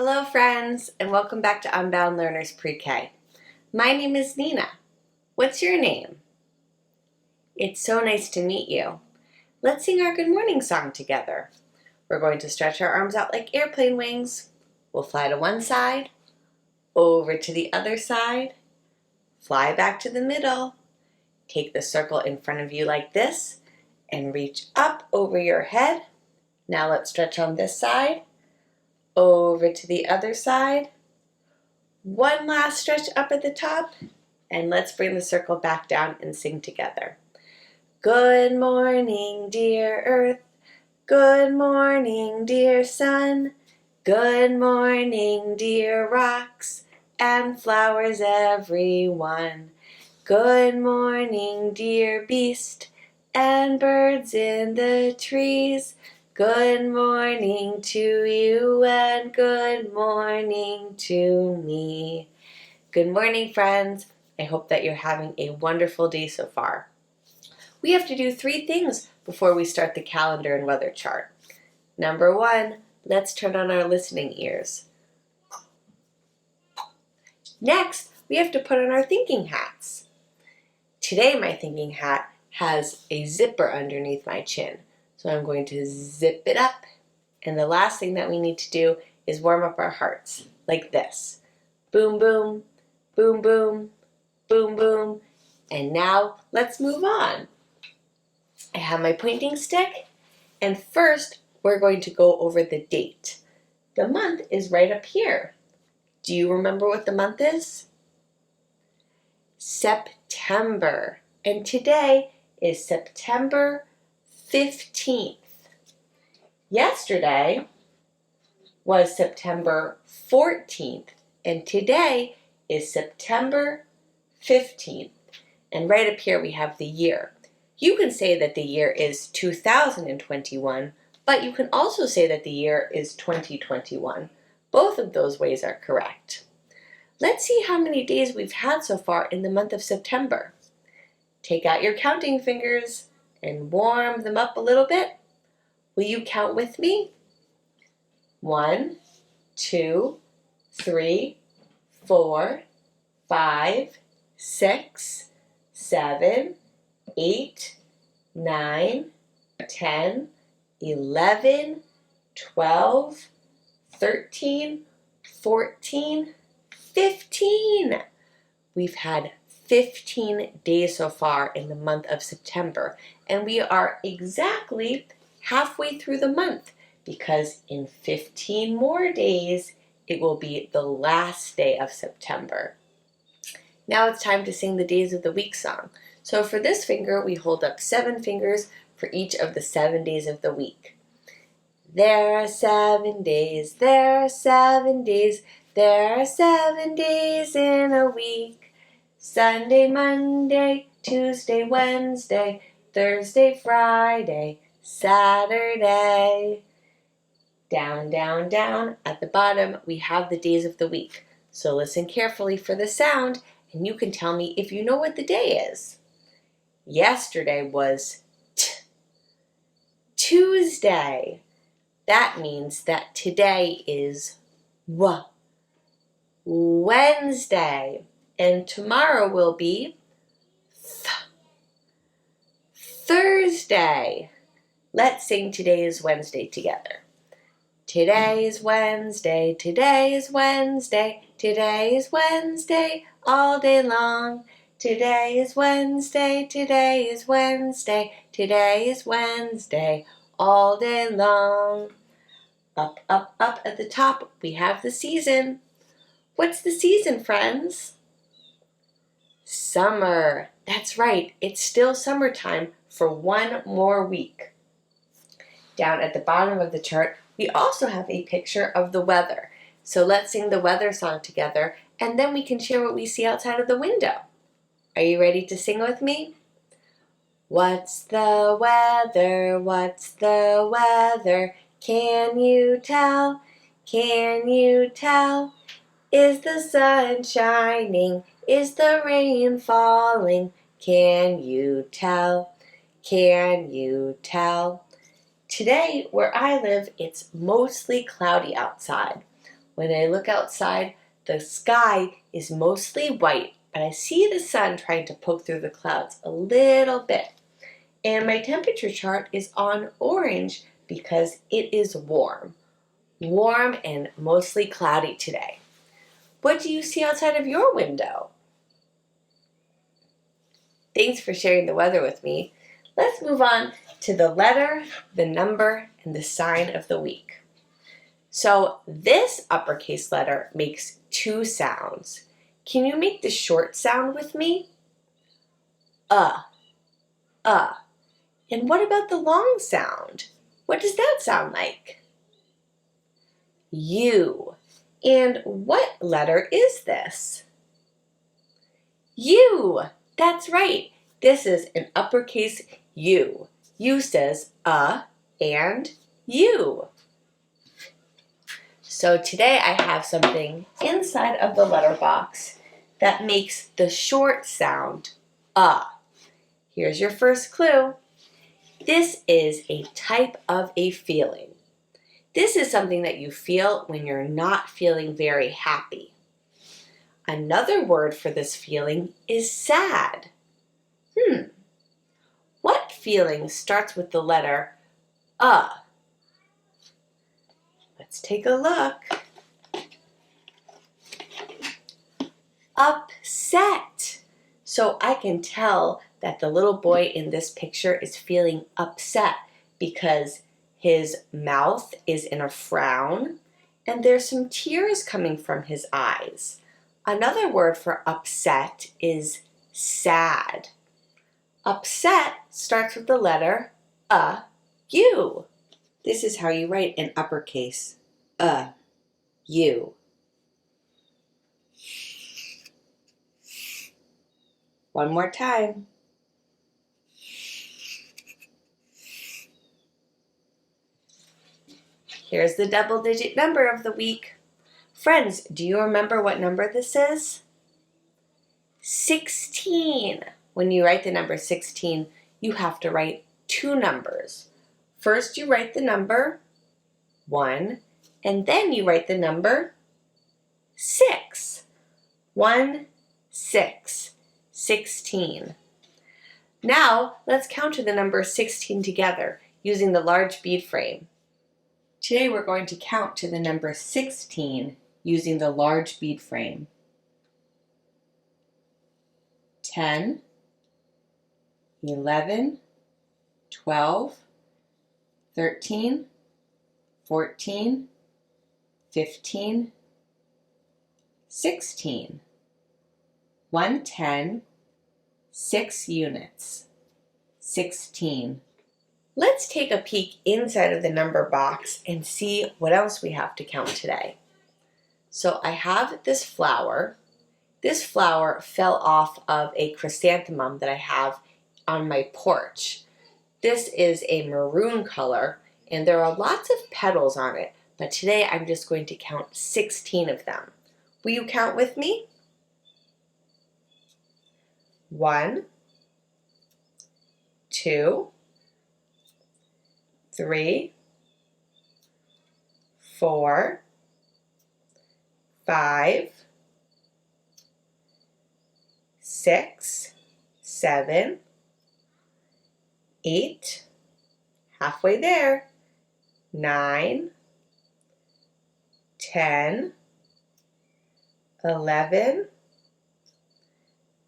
Hello friends, and welcome back to Unbound Learners Pre-K. My name is Nina. What's your name? It's so nice to meet you. Let's sing our good morning song together. We're going to stretch our arms out like airplane wings. We'll fly to one side, over to the other side, fly back to the middle. Take the circle in front of you like this, and reach up over your head. Now let's stretch on this side. Over to the other side. One last stretch up at the top, and let's bring the circle back down and sing together. Good morning, dear earth. Good morning, dear sun. Good morning, dear rocks and flowers everyone. Good morning, dear beast and birds in the trees. Good morning to you and good morning to me. Good morning, friends. I hope that you're having a wonderful day so far. We have to do 3 things before we start the calendar and weather chart. Number 1, let's turn on our listening ears. Next, we have to put on our thinking hats. Today, my thinking hat has a zipper underneath my chin. So I'm going to zip it up. And the last thing that we need to do is warm up our hearts, like this. Boom, boom, boom, boom, boom, boom. And now let's move on. I have my pointing stick. And first, we're going to go over the date. The month is right up here. Do you remember what the month is? September. And today is September 15th. Yesterday was September 14th, and today is September 15th. And right up here we have the year. You can say that the year is 2021, but you can also say that the year is 2021. Both of those ways are correct. Let's see how many days we've had so far in the month of September. Take out your counting fingers and warm them up a little bit. Will you count with me? 1, 2, 3, 4, 5, 6, 7, 8, 9, 10, 11, 12, 13, 14, 15. We've had 15 days so far in the month of September, and we are exactly halfway through the month because in 15 more days it will be the last day of September. Now it's time to sing the Days of the Week song. So for this finger, we hold up 7 fingers for each of the 7 days of the week. There are 7 days, there are 7 days, there are 7 days in a week. Sunday, Monday, Tuesday, Wednesday, Thursday, Friday, Saturday. Down, down, down. At the bottom, we have the days of the week. So listen carefully for the sound, and you can tell me if you know what the day is. Yesterday was Tuesday. That means that today is Wednesday. And tomorrow will be Thursday. Let's sing Today is Wednesday together. Today is Wednesday, today is Wednesday, today is Wednesday all day long. Today is Wednesday, today is Wednesday, today is Wednesday all day long. Up, up, up at the top, we have the season. What's the season, friends? Summer. That's right, it's still summertime for 1 more week. Down at the bottom of the chart, we also have a picture of the weather. So let's sing the weather song together, and then we can share what we see outside of the window. Are you ready to sing with me? What's the weather? What's the weather? Can you tell? Can you tell? Is the sun shining? Is the rain falling? Can you tell? Can you tell? Today, where I live, it's mostly cloudy outside. When I look outside, the sky is mostly white, but I see the sun trying to poke through the clouds a little bit. And my temperature chart is on orange because it is warm. Warm and mostly cloudy today. What do you see outside of your window? Thanks for sharing the weather with me. Let's move on to the letter, the number, and the sign of the week. So this uppercase letter makes two sounds. Can you make the short sound with me? Uh. And what about the long sound? What does that sound like? U. And what letter is this? U. That's right. This is an uppercase U. U says and U. So today I have something inside of the letter box that makes the short sound Here's your first clue. This is a type of a feeling. This is something that you feel when you're not feeling very happy. Another word for this feeling is sad. What feeling starts with the letter Let's take a look. Upset. So I can tell that the little boy in this picture is feeling upset because his mouth is in a frown and there's some tears coming from his eyes. Another word for upset is sad. Upset starts with the letter U. This is how you write in uppercase U. One more time. Here's the double-digit number of the week. Friends, do you remember what number this is? 16. When you write the number 16, you have to write two numbers. First, you write the number 1, and then you write the number 6. 1, 6. 16. Now, let's count to the number 16 together using the large bead frame. Today we're going to count to the number 16 using the large bead frame. 10, 11, 12, 13, 14, 15, 16. 110, 6 units, 16. Let's take a peek inside of the number box and see what else we have to count today. So I have this flower. This flower fell off of a chrysanthemum that I have on my porch. This is a maroon color and there are lots of petals on it, but today I'm just going to count 16 of them. Will you count with me? 1, 2, 3, 4, 5, 6, 7, 8, halfway there, 9, 10, 11,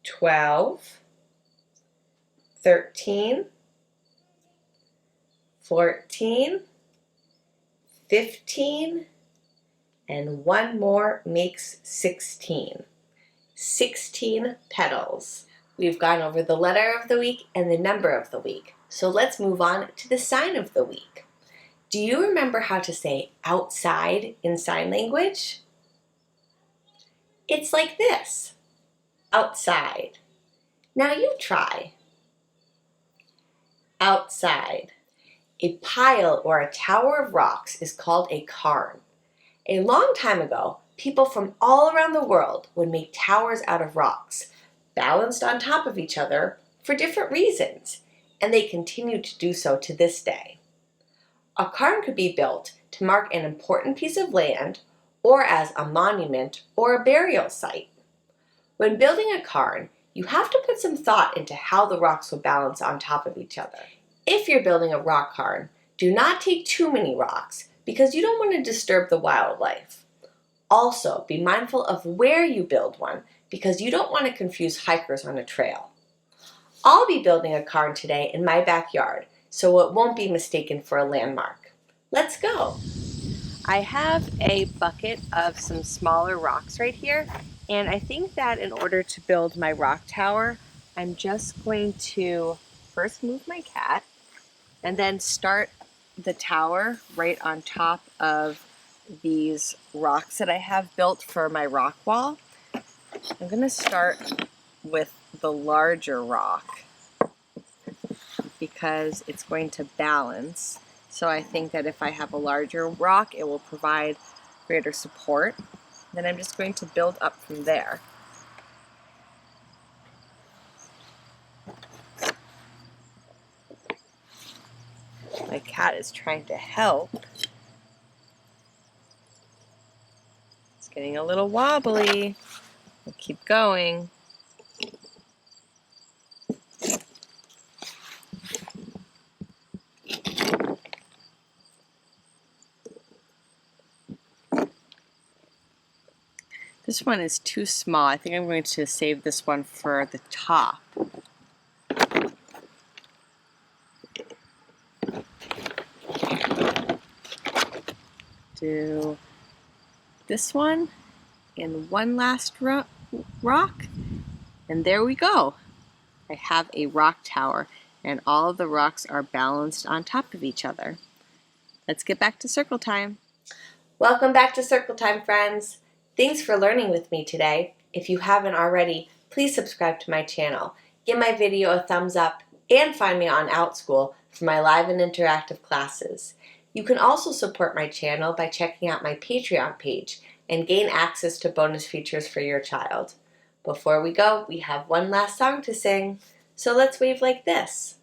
12, 13, 14, 15, and one more makes 16. 16 petals. We've gone over the letter of the week and the number of the week. So let's move on to the sign of the week. Do you remember how to say outside in sign language? It's like this. Outside. Now you try. Outside. A pile or a tower of rocks is called a cairn. A long time ago, people from all around the world would make towers out of rocks, balanced on top of each other for different reasons, and they continue to do so to this day. A cairn could be built to mark an important piece of land or as a monument or a burial site. When building a cairn, you have to put some thought into how the rocks will balance on top of each other. If you're building a rock cairn, do not take too many rocks because you don't want to disturb the wildlife. Also, be mindful of where you build one because you don't want to confuse hikers on a trail. I'll be building a cairn today in my backyard, so it won't be mistaken for a landmark. Let's go! I have a bucket of some smaller rocks right here, and I think that in order to build my rock tower, I'm just going to first move my cat and then start the tower right on top of these rocks that I have built for my rock wall. I'm going to start with the larger rock because it's going to balance. So I think that if I have a larger rock, it will provide greater support. Then I'm just going to build up from there. My cat is trying to help. It's getting a little wobbly. We'll keep going. This one is too small. I think I'm going to save this one for the top. Do this one and one last rock, and there we go. I have a rock tower, and all of the rocks are balanced on top of each other. Let's get back to circle time. Welcome back to circle time, friends. Thanks for learning with me today. If you haven't already, please subscribe to my channel, give my video a thumbs up, and find me on OutSchool for my live and interactive classes. You can also support my channel by checking out my Patreon page and gain access to bonus features for your child. Before we go, we have one last song to sing, so let's wave like this.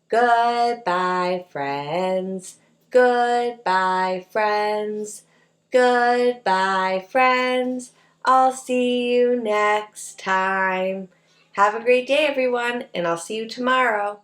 Goodbye, friends. Goodbye, friends. Goodbye, friends. I'll see you next time. Have a great day, everyone, and I'll see you tomorrow.